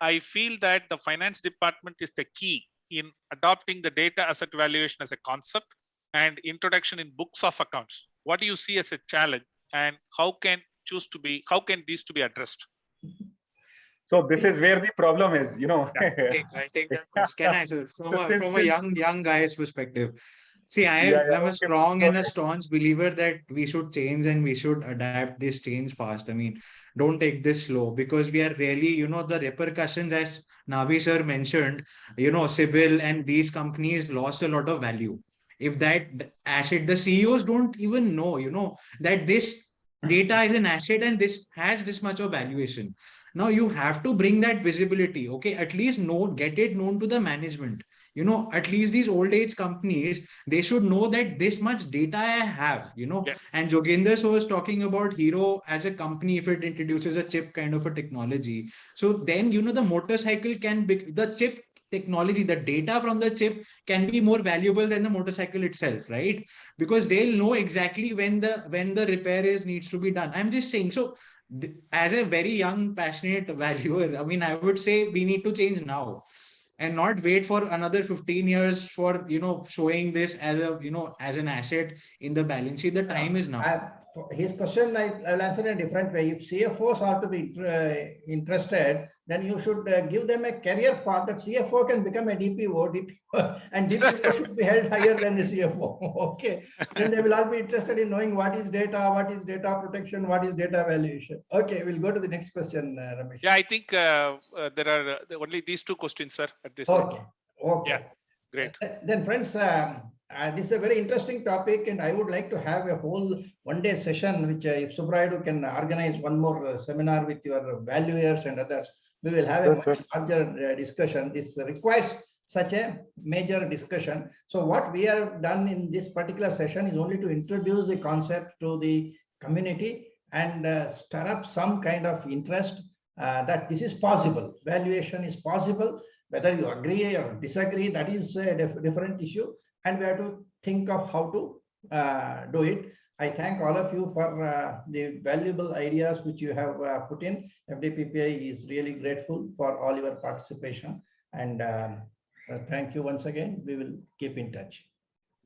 I feel that the finance department is the key in adopting the data asset valuation as a concept and introduction in books of accounts. What do you see as a challenge, and how can these to be addressed? So this is where the problem is, I take that question. Can I, sir? From a young guy's perspective. See, I'm a strong and a staunch believer that we should change and we should adapt this change fast. I mean, don't take this slow, because we are really, the repercussions, as Navi sir mentioned, CIBIL and these companies lost a lot of value. If that asset, the CEOs don't even know, that this data is an asset and this has this much of valuation. Now you have to bring that visibility. Okay, at least get it known to the management. At least these old age companies, they should know that this much data I have, and Jogender was talking about Hero as a company, if it introduces a chip kind of a technology. So then, the motorcycle can be the chip technology, the data from the chip can be more valuable than the motorcycle itself, right? Because they'll know exactly when the repair needs to be done. I'm just saying, so as a very young, passionate valuer, I mean, I would say we need to change now and not wait for another 15 years for, showing this as a, as an asset in the balance sheet. The time is now. for his question, I'll answer in a different way. If CFOs are to be interested, then you should give them a career path that CFO can become a DPO, and DPO should be held higher than the CFO. Okay. Then they will all be interested in knowing what is data protection, what is data valuation. Okay, we'll go to the next question, Ramesh. Yeah, I think there are only these two questions, sir, at this time. Okay. Okay. Yeah, great. Then friends, this is a very interesting topic, and I would like to have a whole one-day session, which if Subraidu can organize one more seminar with your valuers and others, we will have a much larger discussion. This requires such a major discussion. So what we have done in this particular session is only to introduce the concept to the community and stir up some kind of interest that this is possible. Valuation is possible. Whether you agree or disagree, that is a different issue. And we have to think of how to do it. I thank all of you for the valuable ideas which you have put in. FDPPI is really grateful for all your participation. And thank you once again. We will keep in touch.